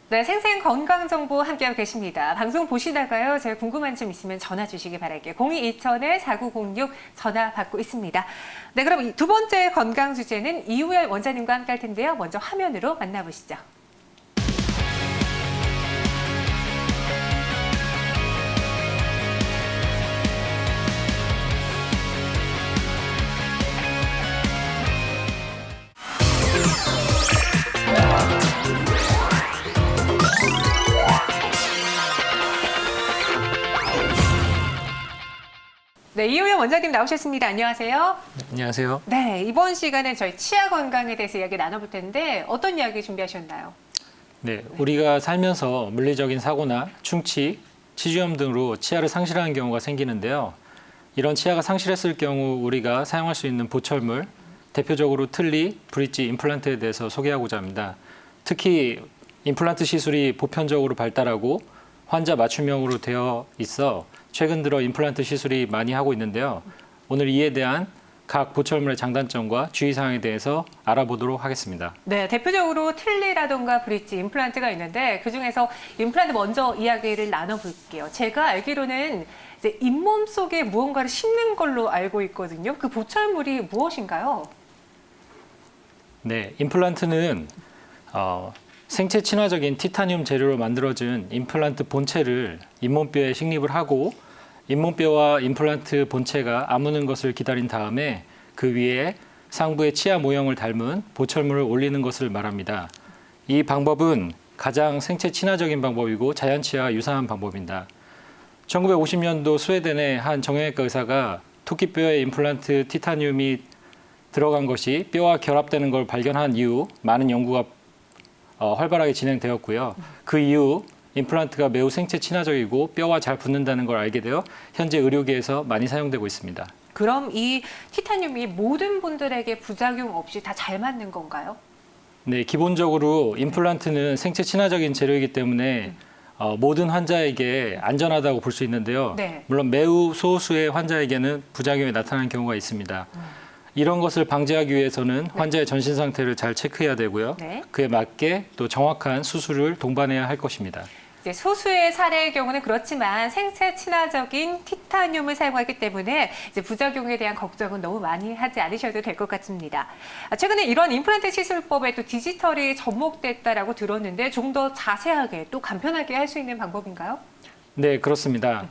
네, 생생 건강 정보 함께하고 계십니다. 방송 보시다가요, 제가 궁금한 점 있으면 전화 주시기 바랄게요. 02-2000-4906 전화 받고 있습니다. 네, 그럼 두 번째 건강 주제는 이우열 원장님과 함께 할 텐데요. 먼저 화면으로 만나보시죠. 네, 이우열 원장님 나오셨습니다. 안녕하세요. 안녕하세요. 네, 이번 시간에 저희 치아 건강에 대해서 이야기 나눠볼 텐데 어떤 이야기 준비하셨나요? 네, 우리가 살면서 물리적인 사고나 충치, 치주염 등으로 치아를 상실하는 경우가 생기는데요. 이런 치아가 상실했을 경우 우리가 사용할 수 있는 보철물, 대표적으로 틀니, 브릿지, 임플란트에 대해서 소개하고자 합니다. 특히 임플란트 시술이 보편적으로 발달하고 환자 맞춤형으로 되어 있어 최근 들어 임플란트 시술이 많이 하고 있는데요. 오늘 이에 대한 각 보철물의 장단점과 주의사항에 대해서 알아보도록 하겠습니다. 네, 대표적으로 틀니라던가 브릿지, 임플란트가 있는데 그중에서 임플란트 먼저 이야기를 나눠볼게요. 제가 알기로는 이제 잇몸 속에 무언가를 심는 걸로 알고 있거든요. 그 보철물이 무엇인가요? 네, 임플란트는 생체 친화적인 티타늄 재료로 만들어진 임플란트 본체를 잇몸뼈에 식립을 하고 잇몸뼈와 임플란트 본체가 아무는 것을 기다린 다음에 그 위에 상부의 치아 모형을 닮은 보철물을 올리는 것을 말합니다. 이 방법은 가장 생체 친화적인 방법이고 자연치아와 유사한 방법입니다. 1950년도 스웨덴의 한 정형외과 의사가 토끼뼈에 임플란트 티타늄이 들어간 것이 뼈와 결합되는 걸 발견한 이후 많은 연구가 활발하게 진행되었고요. 그 이후 임플란트가 매우 생체 친화적이고 뼈와 잘 붙는다는 걸 알게 되어 현재 의료계에서 많이 사용되고 있습니다. 그럼 이 티타늄이 모든 분들에게 부작용 없이 다 잘 맞는 건가요? 네, 기본적으로 임플란트는 생체 친화적인 재료이기 때문에 모든 환자에게 안전하다고 볼 수 있는데요. 네. 물론 매우 소수의 환자에게는 부작용이 나타나는 경우가 있습니다. 이런 것을 방지하기 위해서는 환자의 전신 상태를 잘 체크해야 되고요. 네. 그에 맞게 또 정확한 수술을 동반해야 할 것입니다. 이제 소수의 사례의 경우는 그렇지만 생체 친화적인 티타늄을 사용하기 때문에 이제 부작용에 대한 걱정은 너무 많이 하지 않으셔도 될 것 같습니다. 최근에 이런 임플란트 시술법에 또 디지털이 접목됐다라고 들었는데 좀 더 자세하게 또 간편하게 할 수 있는 방법인가요? 네, 그렇습니다.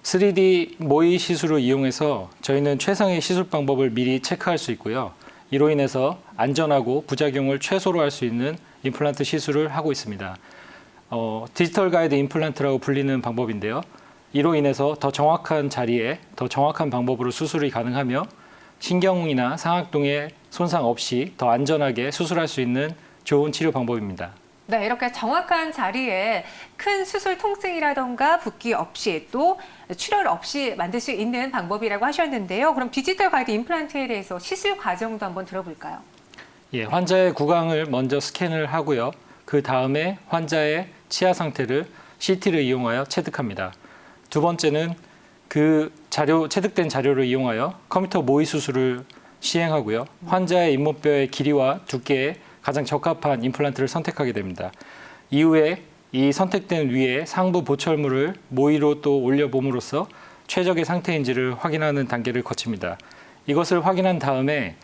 3D 모의 시술을 이용해서 저희는 최상의 시술 방법을 미리 체크할 수 있고요. 이로 인해서 안전하고 부작용을 최소로 할 수 있는 임플란트 시술을 하고 있습니다. 디지털 가이드 임플란트라고 불리는 방법인데요. 이로 인해서 더 정확한 자리에 더 정확한 방법으로 수술이 가능하며 신경이나 상악동의 손상 없이 더 안전하게 수술할 수 있는 좋은 치료 방법입니다. 네, 이렇게 정확한 자리에 큰 수술 통증이라던가 붓기 없이 또 출혈 없이 만들 수 있는 방법이라고 하셨는데요. 그럼 디지털 가이드 임플란트에 대해서 시술 과정도 한번 들어볼까요? 예, 환자의 구강을 먼저 스캔을 하고요. 그 다음에 환자의 치아 상태를 CT를 이용하여 체득합니다. 두 번째는 그 체득된 자료를 이용하여 컴퓨터 모의 수술을 시행하고요. 환자의 잇몸뼈의 길이와 두께에 가장 적합한 임플란트를 선택하게 됩니다. 이후에 이 선택된 위에 상부 보철물을 모의로 또 올려봄으로써 최적의 상태인지를 확인하는 단계를 거칩니다. 이것을 확인한 다음에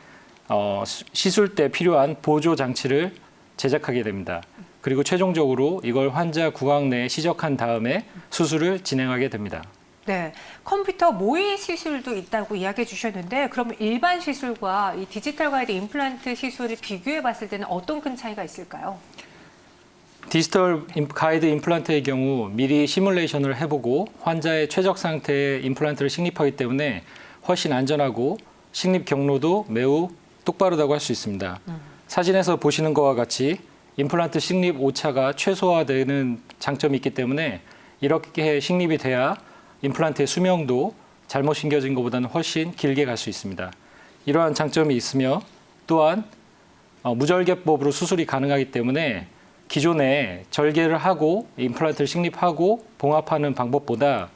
시술 때 필요한 보조 장치를 제작하게 됩니다. 그리고 최종적으로 이걸 환자 구강 내에 시적한 다음에 수술을 진행하게 됩니다. 네, 컴퓨터 모의 시술도 있다고 이야기해 주셨는데 그럼 일반 시술과 이 디지털 가이드 임플란트 시술을 비교해 봤을 때는 어떤 큰 차이가 있을까요? 디지털 가이드 임플란트의 경우 미리 시뮬레이션을 해보고 환자의 최적 상태의 임플란트를 식립하기 때문에 훨씬 안전하고 식립 경로도 매우 똑바르다고 할 수 있습니다. 사진에서 보시는 것과 같이 임플란트 식립 오차가 최소화되는 장점이 있기 때문에 이렇게 식립이 돼야 임플란트의 수명도 잘못 심겨진 것보다는 훨씬 길게 갈 수 있습니다. 이러한 장점이 있으며 또한 무절개법으로 수술이 가능하기 때문에 기존에 절개를 하고 임플란트를 식립하고 봉합하는 방법보다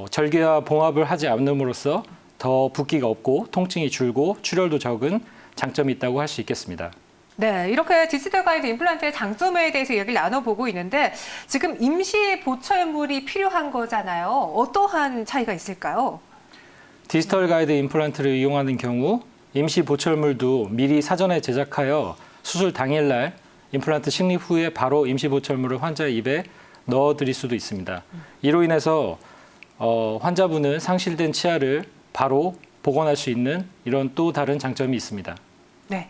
절개와 봉합을 하지 않음으로써 더 붓기가 없고 통증이 줄고 출혈도 적은 장점이 있다고 할 수 있겠습니다. 네, 이렇게 디지털 가이드 임플란트의 장점에 대해서 얘기를 나눠보고 있는데 지금 임시 보철물이 필요한 거잖아요. 어떠한 차이가 있을까요? 디지털 가이드 임플란트를 이용하는 경우 임시 보철물도 미리 사전에 제작하여 수술 당일날 임플란트 식립 후에 바로 임시 보철물을 환자의 입에 넣어드릴 수도 있습니다. 이로 인해서 환자분은 상실된 치아를 바로 복원할 수 있는 이런 또 다른 장점이 있습니다. 네.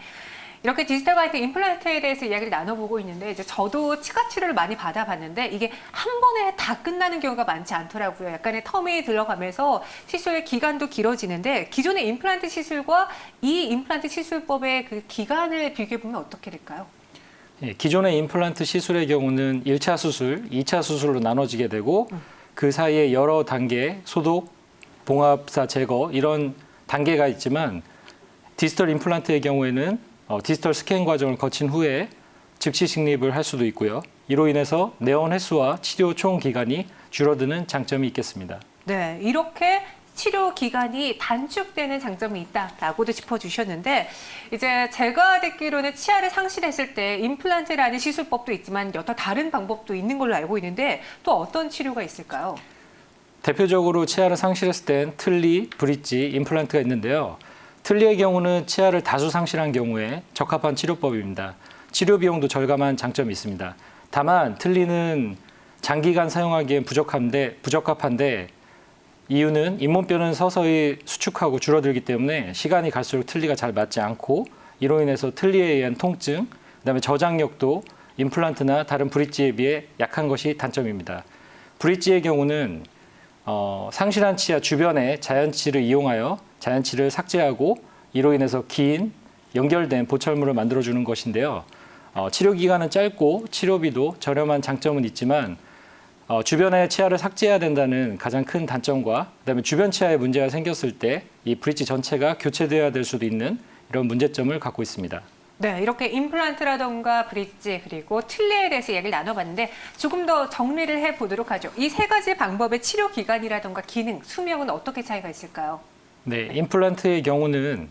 이렇게 디지털 가이드 임플란트에 대해서 이야기를 나눠보고 있는데 이제 저도 치과 치료를 많이 받아봤는데 이게 한 번에 다 끝나는 경우가 많지 않더라고요. 약간의 텀이 들어가면서 시술 기간도 길어지는데 기존의 임플란트 시술과 이 임플란트 시술법의 그 기간을 비교해보면 어떻게 될까요? 예, 기존의 임플란트 시술의 경우는 1차 수술, 2차 수술로 나눠지게 되고 그 사이에 여러 단계, 소독, 봉합사 제거 이런 단계가 있지만 디지털 임플란트의 경우에는 디지털 스캔 과정을 거친 후에 즉시 식립을 할 수도 있고요. 이로 인해서 내원 횟수와 치료 총 기간이 줄어드는 장점이 있겠습니다. 네, 이렇게 치료 기간이 단축되는 장점이 있다라고도 짚어주셨는데 이제 제가 듣기로는 치아를 상실했을 때 임플란트라는 시술법도 있지만 여러 다른 방법도 있는 걸로 알고 있는데 또 어떤 치료가 있을까요? 대표적으로 치아를 상실했을 땐 틀니, 브릿지, 임플란트가 있는데요. 틀니의 경우는 치아를 다수 상실한 경우에 적합한 치료법입니다. 치료 비용도 절감한 장점이 있습니다. 다만 틀니는 장기간 사용하기엔 부적합한데 이유는 잇몸뼈는 서서히 수축하고 줄어들기 때문에 시간이 갈수록 틀니가 잘 맞지 않고 이로 인해서 틀니에 의한 통증, 그다음에 저장력도 임플란트나 다른 브릿지에 비해 약한 것이 단점입니다. 브릿지의 경우는 상실한 치아 주변에 자연치를 이용하여 자연치를 삭제하고 이로 인해서 긴 연결된 보철물을 만들어주는 것인데요. 치료 기간은 짧고 치료비도 저렴한 장점은 있지만 주변에 치아를 삭제해야 된다는 가장 큰 단점과 그다음에 주변 치아에 문제가 생겼을 때 이 브릿지 전체가 교체되어야 될 수도 있는 이런 문제점을 갖고 있습니다. 네, 이렇게 임플란트라던가 브릿지 그리고 틀니에 대해서 얘기를 나눠봤는데 조금 더 정리를 해보도록 하죠. 이 세 가지 방법의 치료 기간이라던가 기능, 수명은 어떻게 차이가 있을까요? 네, 임플란트의 경우는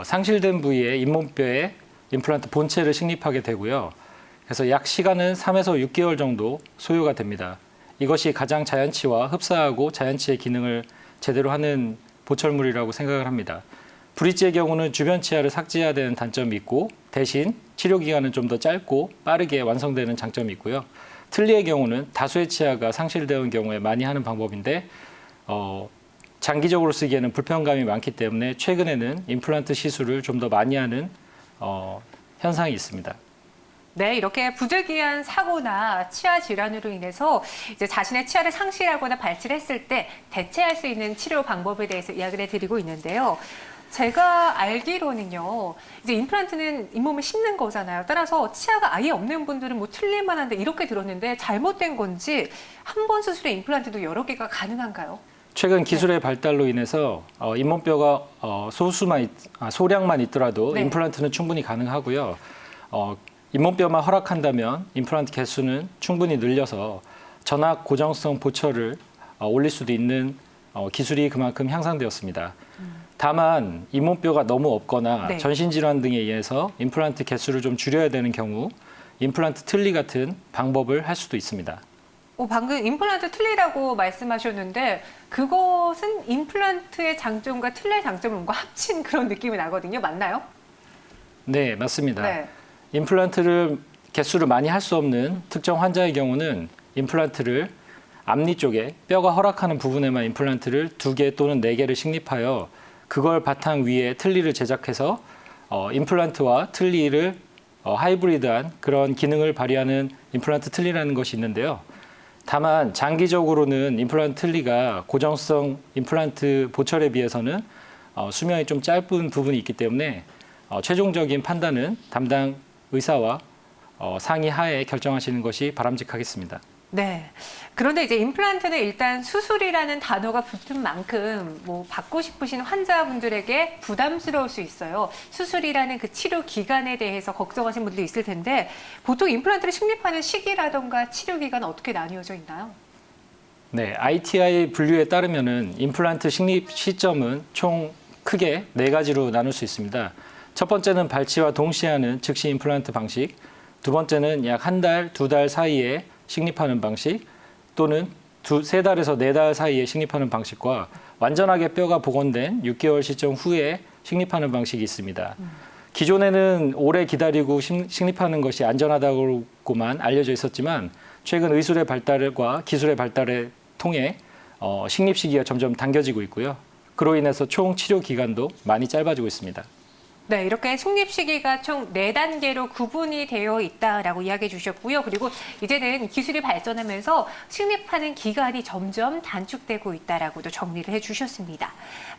상실된 부위에 잇몸뼈에 임플란트 본체를 식립하게 되고요. 그래서 약 시간은 3에서 6개월 정도 소요가 됩니다. 이것이 가장 자연치와 흡사하고 자연치의 기능을 제대로 하는 보철물이라고 생각을 합니다. 브릿지의 경우는 주변 치아를 삭제해야 되는 단점이 있고 대신 치료 기간은 좀 더 짧고 빠르게 완성되는 장점이 있고요. 틀니의 경우는 다수의 치아가 상실되는 경우에 많이 하는 방법인데 장기적으로 쓰기에는 불편감이 많기 때문에 최근에는 임플란트 시술을 좀 더 많이 하는 현상이 있습니다. 네, 이렇게 부득이한 사고나 치아 질환으로 인해서 이제 자신의 치아를 상실하거나 발치했을 때 대체할 수 있는 치료 방법에 대해서 이야기를 해드리고 있는데요. 제가 알기로는요, 이제 임플란트는 잇몸을 심는 거잖아요. 따라서 치아가 아예 없는 분들은 뭐 틀릴만 한데 이렇게 들었는데 잘못된 건지 한 번 수술에 임플란트도 여러 개가 가능한가요? 최근 기술의 발달로 인해서 잇몸뼈가 소량만 있더라도 네. 임플란트는 충분히 가능하고요. 잇몸뼈만 허락한다면 임플란트 개수는 충분히 늘려서 전압 고정성 보철을 올릴 수도 있는 기술이 그만큼 향상되었습니다. 다만 잇몸뼈가 너무 없거나 네. 전신질환 등에 의해서 임플란트 개수를 좀 줄여야 되는 경우 임플란트 틀니 같은 방법을 할 수도 있습니다. 방금 임플란트 틀니라고 말씀하셨는데 그것은 임플란트의 장점과 틀니의 장점을 뭔가 합친 그런 느낌이 나거든요. 맞나요? 네, 맞습니다. 네. 임플란트를 개수를 많이 할 수 없는 특정 환자의 경우는 임플란트를 앞니 쪽에 뼈가 허락하는 부분에만 임플란트를 2개 또는 4개를 식립하여 그걸 바탕 위에 틀니를 제작해서 임플란트와 틀니를 하이브리드한 그런 기능을 발휘하는 임플란트 틀니라는 것이 있는데요. 다만 장기적으로는 임플란트 틀니가 고정성 임플란트 보철에 비해서는 수명이 좀 짧은 부분이 있기 때문에 최종적인 판단은 담당 의사와 상의 하에 결정하시는 것이 바람직하겠습니다. 네. 그런데 이제 임플란트는 일단 수술이라는 단어가 붙은 만큼 뭐 받고 싶으신 환자분들에게 부담스러울 수 있어요. 수술이라는 그 치료 기간에 대해서 걱정하시는 분들도 있을 텐데 보통 임플란트를 식립하는 시기라던가 치료 기간은 어떻게 나뉘어져 있나요? 네, ITI 분류에 따르면은 임플란트 식립 시점은 총 크게 4가지로 나눌 수 있습니다. 첫 번째는 발치와 동시에 하는 즉시 임플란트 방식, 두 번째는 약 한 달, 두 달 사이에 식립하는 방식, 또는 세 달에서 네 달 사이에 식립하는 방식과 완전하게 뼈가 복원된 6개월 시점 후에 식립하는 방식이 있습니다. 기존에는 오래 기다리고 식립하는 것이 안전하다고만 알려져 있었지만 최근 의술의 발달과 기술의 발달에 통해 식립 시기가 점점 당겨지고 있고요. 그로 인해서 총 치료 기간도 많이 짧아지고 있습니다. 네, 이렇게 식립 시기가 총 4단계로 구분이 되어 있다라고 이야기해 주셨고요. 그리고 이제는 기술이 발전하면서 식립하는 기간이 점점 단축되고 있다라고도 정리를 해 주셨습니다.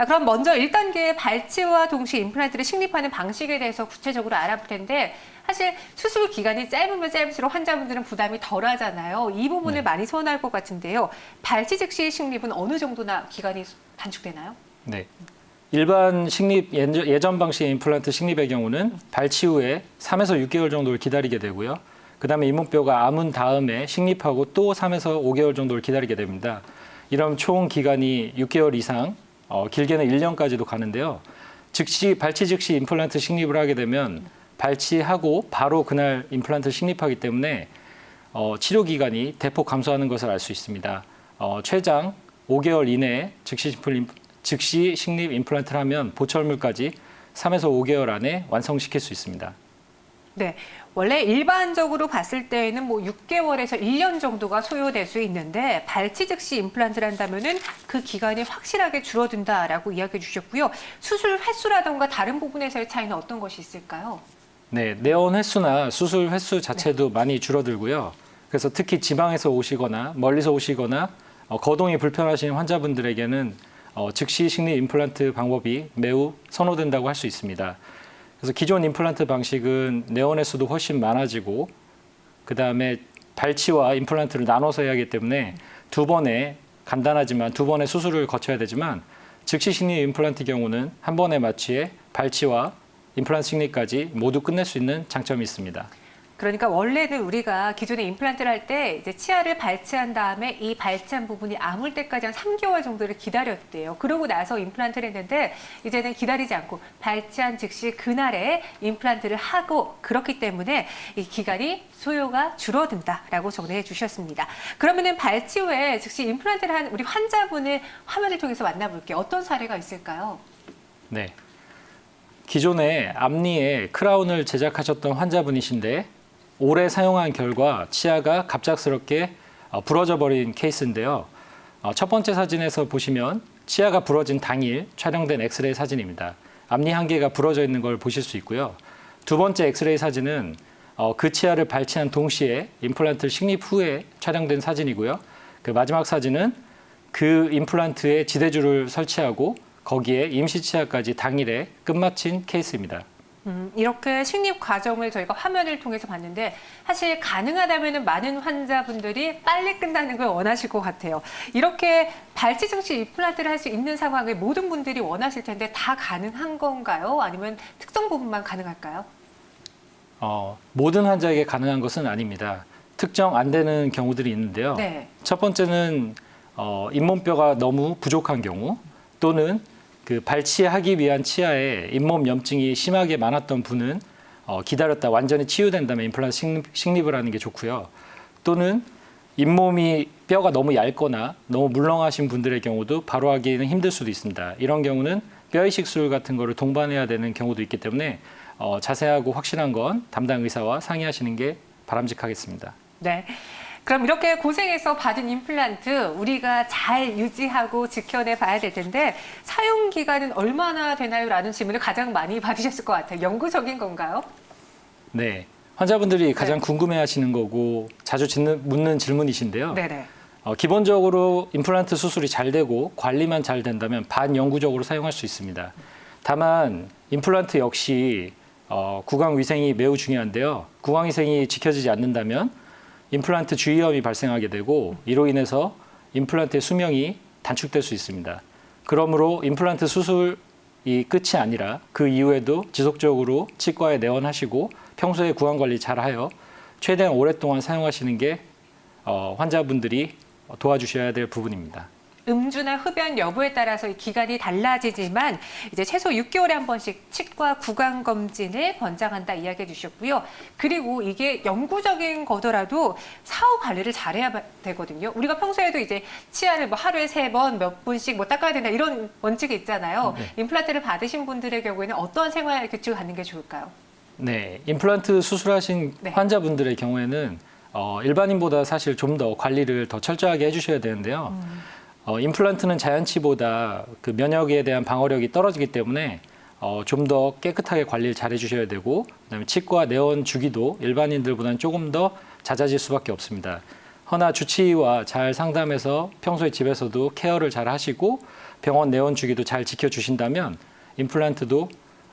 그럼 먼저 1단계 발치와 동시에 임플란트를 식립하는 방식에 대해서 구체적으로 알아볼 텐데 사실 수술 기간이 짧으면 짧을수록 환자분들은 부담이 덜하잖아요. 이 부분을 많이 선호할 것 같은데요. 발치 즉시 식립은 어느 정도나 기간이 단축되나요? 네. 일반 식립 예전 방식의 임플란트 식립의 경우는 발치 후에 3에서 6개월 정도를 기다리게 되고요. 그다음에 잇몸뼈가 암은 다음에 식립하고 또 3에서 5개월 정도를 기다리게 됩니다. 이런 총 기간이 6개월 이상, 길게는 1년까지도 가는데요. 발치 즉시 임플란트 식립을 하게 되면 발치하고 바로 그날 임플란트 식립하기 때문에 치료 기간이 대폭 감소하는 것을 알 수 있습니다. 최장 5개월 이내에 즉시 식립 임플란트를 하면 보철물까지 3에서 5개월 안에 완성시킬 수 있습니다. 네, 원래 일반적으로 봤을 때에는 6개월에서 1년 정도가 소요될 수 있는데 발치 즉시 임플란트를 한다면은 그 기간이 확실하게 줄어든다라고 이야기해 주셨고요. 수술 횟수라던가 다른 부분에서의 차이는 어떤 것이 있을까요? 네, 내원 횟수나 수술 횟수 자체도 많이 줄어들고요. 그래서 특히 지방에서 오시거나 멀리서 오시거나 거동이 불편하신 환자분들에게는 즉시 식립 임플란트 방법이 매우 선호된다고 할 수 있습니다. 그래서 기존 임플란트 방식은 내원 횟수도 훨씬 많아지고 그다음에 발치와 임플란트를 나눠서 해야 하기 때문에 간단하지만 두 번의 수술을 거쳐야 되지만 즉시 식립 임플란트 경우는 한 번에 마취해 발치와 임플란트 식립까지 모두 끝낼 수 있는 장점이 있습니다. 그러니까 원래는 우리가 기존에 임플란트를 할 때 이제 치아를 발치한 다음에 이 발치한 부분이 아물 때까지 한 3개월 정도를 기다렸대요. 그러고 나서 임플란트를 했는데 이제는 기다리지 않고 발치한 즉시 그날에 임플란트를 하고 그렇기 때문에 이 기간이 소요가 줄어든다라고 정리해 주셨습니다. 그러면은 발치 후에 즉시 임플란트를 한 우리 환자분을 화면을 통해서 만나볼게요. 어떤 사례가 있을까요? 네. 기존에 앞니에 크라운을 제작하셨던 환자분이신데 오래 사용한 결과 치아가 갑작스럽게 부러져 버린 케이스인데요. 첫 번째 사진에서 보시면 치아가 부러진 당일 촬영된 엑스레이 사진입니다. 앞니 한 개가 부러져 있는 걸 보실 수 있고요. 두 번째 엑스레이 사진은 그 치아를 발치한 동시에 임플란트를 식립 후에 촬영된 사진이고요. 그 마지막 사진은 그 임플란트에 지대줄을 설치하고 거기에 임시 치아까지 당일에 끝마친 케이스입니다. 이렇게 식립 과정을 저희가 화면을 통해서 봤는데 사실 가능하다면 많은 환자분들이 빨리 끝나는 걸 원하실 것 같아요. 이렇게 발치 즉시 임플란트를 할 수 있는 상황을 모든 분들이 원하실 텐데 다 가능한 건가요? 아니면 특정 부분만 가능할까요? 모든 환자에게 가능한 것은 아닙니다. 특정 안 되는 경우들이 있는데요. 네. 첫 번째는 잇몸뼈가 너무 부족한 경우 또는 그 발치하기 위한 치아에 잇몸 염증이 심하게 많았던 분은 기다렸다 완전히 치유된 다음에 임플란트 식립을 하는 게 좋고요. 또는 잇몸이 뼈가 너무 얇거나 너무 물렁하신 분들의 경우도 바로 하기는 힘들 수도 있습니다. 이런 경우는 뼈 이식 수술 같은 거를 동반해야 되는 경우도 있기 때문에 자세하고 확실한 건 담당 의사와 상의하시는 게 바람직하겠습니다. 네. 그럼 이렇게 고생해서 받은 임플란트 우리가 잘 유지하고 지켜내 봐야 될 텐데 사용 기간은 얼마나 되나요? 라는 질문을 가장 많이 받으셨을 것 같아요. 영구적인 건가요? 네. 환자분들이 가장 궁금해하시는 거고 자주 묻는 질문이신데요. 네네. 기본적으로 임플란트 수술이 잘 되고 관리만 잘 된다면 반영구적으로 사용할 수 있습니다. 다만 임플란트 역시 구강 위생이 매우 중요한데요. 구강 위생이 지켜지지 않는다면 임플란트 주위염이 발생하게 되고 이로 인해서 임플란트의 수명이 단축될 수 있습니다. 그러므로 임플란트 수술이 끝이 아니라 그 이후에도 지속적으로 치과에 내원하시고 평소에 구강 관리 잘하여 최대한 오랫동안 사용하시는 게 환자분들이 도와주셔야 될 부분입니다. 음주나 흡연 여부에 따라서 이 기간이 달라지지만 이제 최소 6개월에 한 번씩 치과 구강 검진을 권장한다 이야기해 주셨고요. 그리고 이게 영구적인 거더라도 사후 관리를 잘해야 되거든요. 우리가 평소에도 이제 치아를 뭐 하루에 3번 몇 분씩 뭐 닦아야 된다 이런 원칙이 있잖아요. 네. 임플란트를 받으신 분들의 경우에는 어떤 생활 규칙을 갖는 게 좋을까요? 네, 임플란트 수술하신 네. 환자분들의 경우에는 일반인보다 사실 좀 더 관리를 더 철저하게 해주셔야 되는데요. 임플란트는 자연치보다 그 면역에 대한 방어력이 떨어지기 때문에 좀 더 깨끗하게 관리를 잘 해주셔야 되고, 그다음에 치과 내원 주기도 일반인들보다는 조금 더 잦아질 수밖에 없습니다. 허나 주치의와 잘 상담해서 평소에 집에서도 케어를 잘 하시고 병원 내원 주기도 잘 지켜주신다면 임플란트도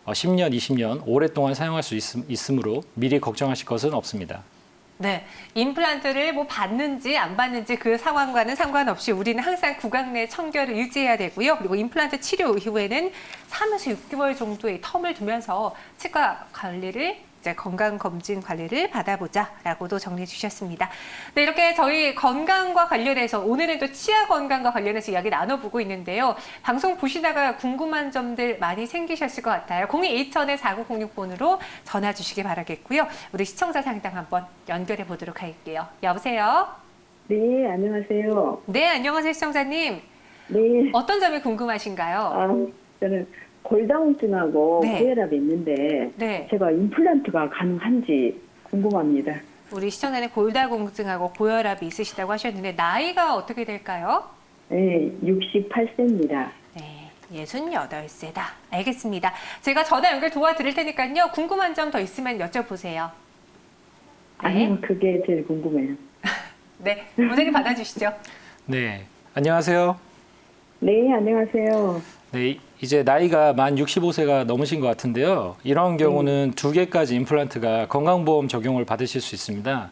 10년, 20년 오랫동안 사용할 수 있으므로 미리 걱정하실 것은 없습니다. 네, 임플란트를 뭐 받는지 안 받는지 그 상황과는 상관없이 우리는 항상 구강 내 청결을 유지해야 되고요. 그리고 임플란트 치료 이후에는 3에서 6개월 정도의 텀을 두면서 치과 관리를 이제 건강검진 관리를 받아보자라고도 정리해 주셨습니다. 네, 이렇게 저희 건강과 관련해서 오늘은 또 치아 건강과 관련해서 이야기 나눠보고 있는데요. 방송 보시다가 궁금한 점들 많이 생기셨을 것 같아요. 02-2000-4906번으로 전화 주시기 바라겠고요. 우리 시청자 상담 한번 연결해 보도록 할게요. 여보세요? 네, 안녕하세요. 네, 안녕하세요, 시청자님. 네, 어떤 점이 궁금하신가요? 저는 골다공증하고 네. 고혈압이 있는데 네. 제가 임플란트가 가능한지 궁금합니다. 우리 시청자님 골다공증하고 고혈압이 있으시다고 하셨는데 나이가 어떻게 될까요? 네, 68세입니다. 네, 68세다. 알겠습니다. 제가 전화 연결 도와드릴 테니까요. 궁금한 점 더 있으면 여쭤보세요. 아니요, 그게 제일 궁금해요. 네, 원장님 받아주시죠. 네, 안녕하세요. 네, 안녕하세요. 네, 이제 나이가 만 65세가 넘으신 것 같은데요. 이런 경우는 2개까지 임플란트가 건강보험 적용을 받으실 수 있습니다.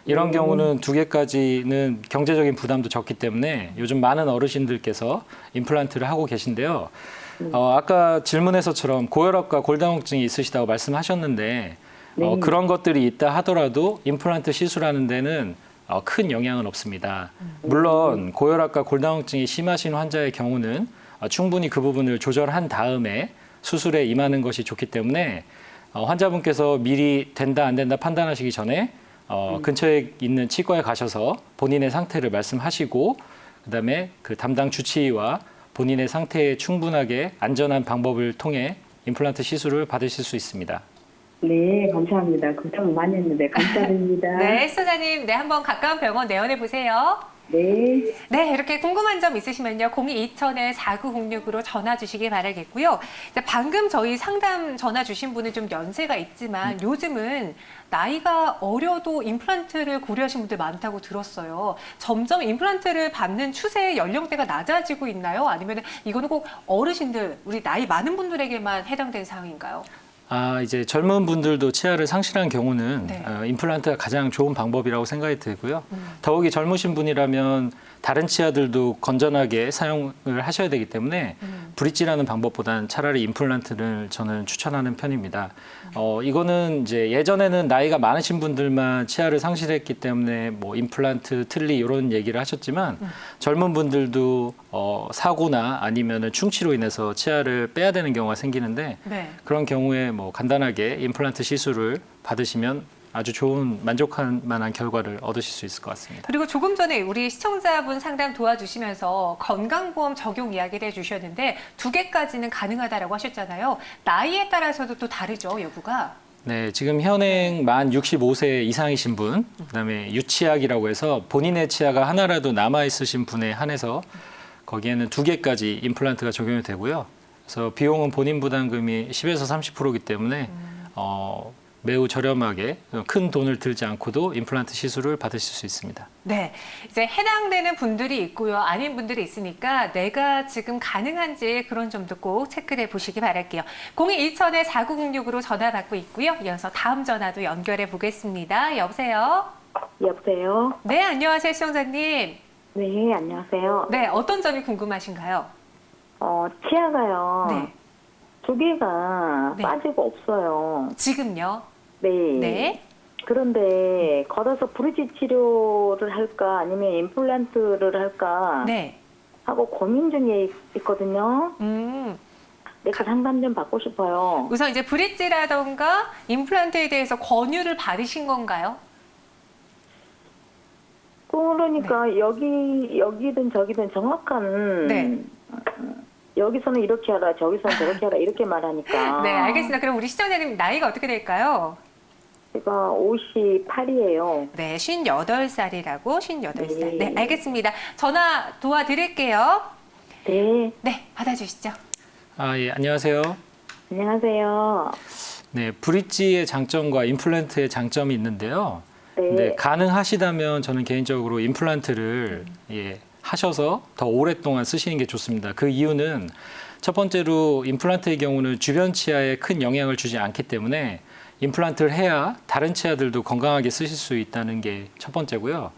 이런 경우는 2개까지는 경제적인 부담도 적기 때문에 요즘 많은 어르신들께서 임플란트를 하고 계신데요. 아까 질문에서처럼 고혈압과 골다공증이 있으시다고 말씀하셨는데 네. 그런 것들이 있다 하더라도 임플란트 시술하는 데는 큰 영향은 없습니다. 물론 고혈압과 골다공증이 심하신 환자의 경우는 충분히 그 부분을 조절한 다음에 수술에 임하는 것이 좋기 때문에 환자분께서 미리 된다 안 된다 판단하시기 전에 근처에 있는 치과에 가셔서 본인의 상태를 말씀하시고 그다음에 그 담당 주치의와 본인의 상태에 충분하게 안전한 방법을 통해 임플란트 시술을 받으실 수 있습니다. 네, 감사합니다. 걱정을 많이 했는데 감사드립니다. 네, 시청자님, 네, 한번 가까운 병원 내원해 보세요. 네. 네, 이렇게 궁금한 점 있으시면요. 02-2000-4906으로 전화 주시기 바라겠고요. 방금 저희 상담 전화 주신 분은 좀 연세가 있지만 요즘은 나이가 어려도 임플란트를 고려하신 분들 많다고 들었어요. 점점 임플란트를 받는 추세의 연령대가 낮아지고 있나요? 아니면 이거는 꼭 어르신들, 우리 나이 많은 분들에게만 해당되는 사항인가요? 이제 젊은 분들도 치아를 상실한 경우는 네. 임플란트가 가장 좋은 방법이라고 생각이 들고요. 더욱이 젊으신 분이라면 다른 치아들도 건전하게 사용을 하셔야 되기 때문에 브릿지라는 방법보다는 차라리 임플란트를 저는 추천하는 편입니다. 이거는 이제 예전에는 나이가 많으신 분들만 치아를 상실했기 때문에 뭐 임플란트, 틀니 이런 얘기를 하셨지만 젊은 분들도 사고나 아니면은 충치로 인해서 치아를 빼야 되는 경우가 생기는데 네. 그런 경우에 뭐 간단하게 임플란트 시술을 받으시면 아주 좋은 만족할 만한 결과를 얻으실 수 있을 것 같습니다. 그리고 조금 전에 우리 시청자분 상담 도와주시면서 건강보험 적용 이야기를 해주셨는데 2개까지는 가능하다라고 하셨잖아요. 나이에 따라서도 또 다르죠, 여부가? 네, 지금 현행 만 65세 이상이신 분, 그다음에 유치약이라고 해서 본인의 치아가 하나라도 남아 있으신 분에 한해서 거기에는 2개까지 임플란트가 적용이 되고요. 그래서 비용은 본인 부담금이 10에서 30%이기 때문에 매우 저렴하게 큰 돈을 들지 않고도 임플란트 시술을 받으실 수 있습니다. 네, 이제 해당되는 분들이 있고요. 아닌 분들이 있으니까 내가 지금 가능한지 그런 점도 꼭 체크해 보시기 바랄게요. 02-2000-4906으로 전화 받고 있고요. 이어서 다음 전화도 연결해 보겠습니다. 여보세요? 여보세요? 네, 안녕하세요, 시청자님. 네, 안녕하세요. 네, 어떤 점이 궁금하신가요? 치아가요. 네. 2개가 네. 빠지고 없어요. 지금요? 네. 네. 그런데 걷어서 브릿지 치료를 할까 아니면 임플란트를 할까 네. 하고 고민 중에 있거든요. 네, 그 상담 좀 받고 싶어요. 우선 이제 브릿지라던가 임플란트에 대해서 권유를 받으신 건가요? 그러니까 여기든 저기든 정확한 네. 여기서는 이렇게 하라, 저기서는 저렇게 하라 이렇게 말하니까. 네, 알겠습니다. 그럼 우리 시청자님 나이가 어떻게 될까요? 제가 58이에요. 네, 58살이라고 58살. 네. 네, 알겠습니다. 전화 도와드릴게요. 네, 네, 받아주시죠. 예, 안녕하세요. 안녕하세요. 네, 브릿지의 장점과 임플란트의 장점이 있는데요. 네, 네, 가능하시다면 저는 개인적으로 임플란트를 하셔서 더 오랫동안 쓰시는 게 좋습니다. 그 이유는 첫 번째로 임플란트의 경우는 주변 치아에 큰 영향을 주지 않기 때문에 임플란트를 해야 다른 치아들도 건강하게 쓰실 수 있다는 게 첫 번째고요.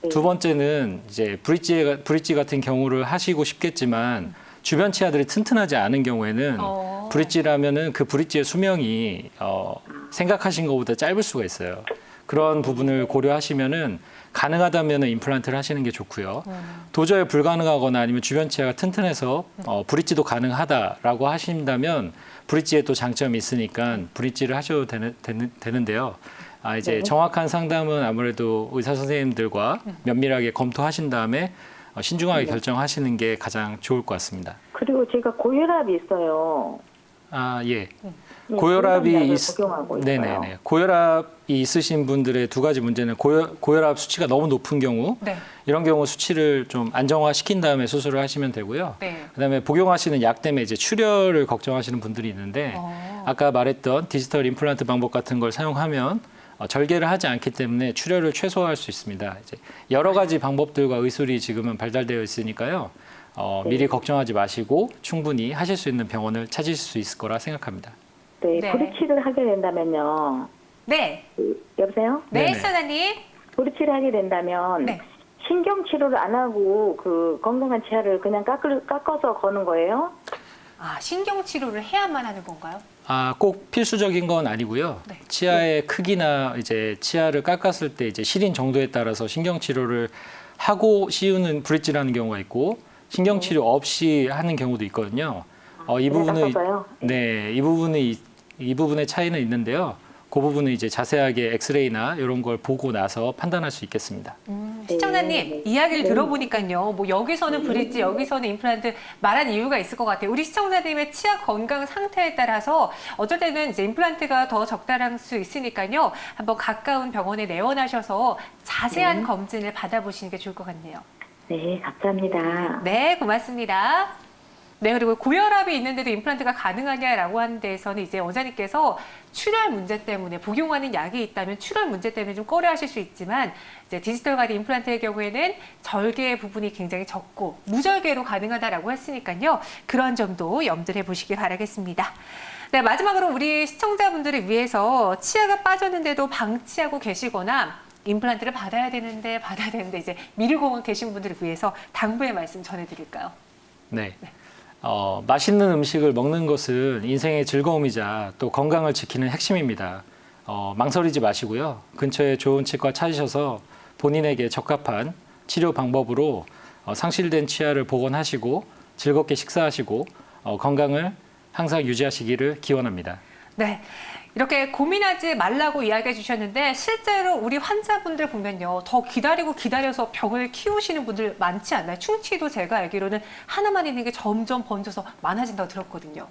네. 두 번째는 이제 브릿지 같은 경우를 하시고 싶겠지만 주변 치아들이 튼튼하지 않은 경우에는 브릿지라면은 그 브릿지의 수명이 생각하신 것보다 짧을 수가 있어요. 그런 부분을 고려하시면은 가능하다면은 임플란트를 하시는 게 좋고요. 도저히 불가능하거나 아니면 주변 치아가 튼튼해서 브릿지도 가능하다라고 하신다면 브릿지에 또 장점이 있으니까 브릿지를 하셔도 되는데요. 이제 네. 정확한 상담은 아무래도 의사 선생님들과 면밀하게 검토하신 다음에 신중하게 결정하시는 게 가장 좋을 것 같습니다. 그리고 제가 고혈압이 있어요. 예. 네, 고혈압이 고혈압약을 복용하고 있어요. 네네네. 고혈압이 있으신 분들의 두 가지 문제는 고혈압 수치가 너무 높은 경우 네. 이런 경우 수치를 좀 안정화시킨 다음에 수술을 하시면 되고요. 네. 그다음에 복용하시는 약 때문에 이제 출혈을 걱정하시는 분들이 있는데 아까 말했던 디지털 임플란트 방법 같은 걸 사용하면 절개를 하지 않기 때문에 출혈을 최소화할 수 있습니다. 이제 여러 가지 방법들과 의술이 지금은 발달되어 있으니까요. 미리 걱정하지 마시고 충분히 하실 수 있는 병원을 찾으실 수 있을 거라 생각합니다. 네, 네. 브릿지를 하게 된다면요. 네. 여보세요? 네, 네네. 시청자님. 브릿지를 하게 된다면 네. 신경 치료를 안 하고 그 건강한 치아를 그냥 깎아서 거는 거예요? 신경 치료를 해야만 하는 건가요? 꼭 필수적인 건 아니고요. 네. 치아의 크기나 이제 치아를 깎았을 때 이제 시린 정도에 따라서 신경 치료를 하고 씌우는 브릿지라는 경우가 있고 신경 치료 없이 하는 경우도 있거든요. 이 부분은 깎아서요? 네, 이 부분의 차이는 있는데요. 그 부분은 이제 자세하게 엑스레이나 이런 걸 보고 나서 판단할 수 있겠습니다. 시청자님, 네. 이야기를 네. 들어보니까요. 뭐 여기서는 브릿지, 여기서는 임플란트 말한 이유가 있을 것 같아요. 우리 시청자님의 치아 건강 상태에 따라서 어쩔 때는 이제 임플란트가 더 적당할 수 있으니까요. 한번 가까운 병원에 내원하셔서 자세한 검진을 받아보시는 게 좋을 것 같네요. 네, 감사합니다. 네, 고맙습니다. 네, 그리고 고혈압이 있는데도 임플란트가 가능하냐라고 하는 데에서는 이제 원장님께서 출혈 문제 때문에 복용하는 약이 있다면 출혈 문제 때문에 좀 꺼려하실 수 있지만 이제 디지털 가드 임플란트의 경우에는 절개 부분이 굉장히 적고 무절개로 가능하다라고 했으니까요. 그런 점도 염두를 해보시기 바라겠습니다. 네, 마지막으로 우리 시청자분들을 위해서 치아가 빠졌는데도 방치하고 계시거나 임플란트를 받아야 되는데 이제 미루고 계신 분들을 위해서 당부의 말씀 전해드릴까요? 네. 맛있는 음식을 먹는 것은 인생의 즐거움이자 또 건강을 지키는 핵심입니다. 망설이지 마시고요. 근처에 좋은 치과 찾으셔서 본인에게 적합한 치료 방법으로 상실된 치아를 복원하시고 즐겁게 식사하시고 건강을 항상 유지하시기를 기원합니다. 네. 이렇게 고민하지 말라고 이야기해 주셨는데 실제로 우리 환자분들 보면요. 더 기다려서 병을 키우시는 분들 많지 않나요? 충치도 제가 알기로는 하나만 있는 게 점점 번져서 많아진다고 들었거든요.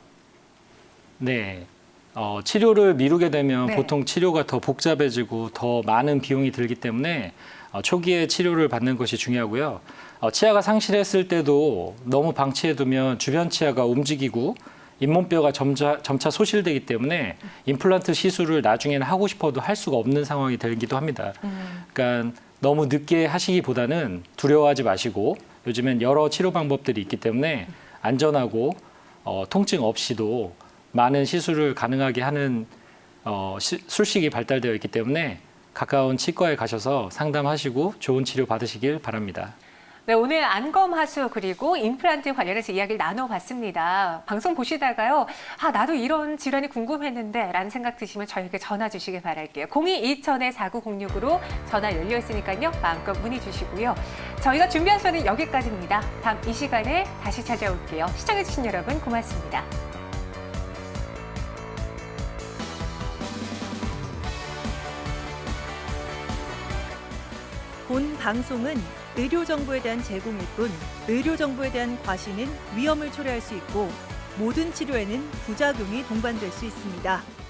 네. 치료를 미루게 되면 네. 보통 치료가 더 복잡해지고 더 많은 비용이 들기 때문에 초기에 치료를 받는 것이 중요하고요. 치아가 상실했을 때도 너무 방치해두면 주변 치아가 움직이고 잇몸뼈가 점차 소실되기 때문에 임플란트 시술을 나중에는 하고 싶어도 할 수가 없는 상황이 되기도 합니다. 그러니까 너무 늦게 하시기보다는 두려워하지 마시고 요즘엔 여러 치료 방법들이 있기 때문에 안전하고 통증 없이도 많은 시술을 가능하게 하는 술식이 발달되어 있기 때문에 가까운 치과에 가셔서 상담하시고 좋은 치료 받으시길 바랍니다. 네, 오늘 안검하수 그리고 임플란트 관련해서 이야기를 나눠봤습니다. 방송 보시다가요. 나도 이런 질환이 궁금했는데 라는 생각 드시면 저희에게 전화 주시길 바랄게요. 02-2000-4906으로 전화 열려 있으니까요. 마음껏 문의 주시고요. 저희가 준비한 시간은 여기까지입니다. 다음 이 시간에 다시 찾아올게요. 시청해주신 여러분 고맙습니다. 본 방송은 의료 정보에 대한 제공일 뿐 의료 정보에 대한 과시는 위험을 초래할 수 있고 모든 치료에는 부작용이 동반될 수 있습니다.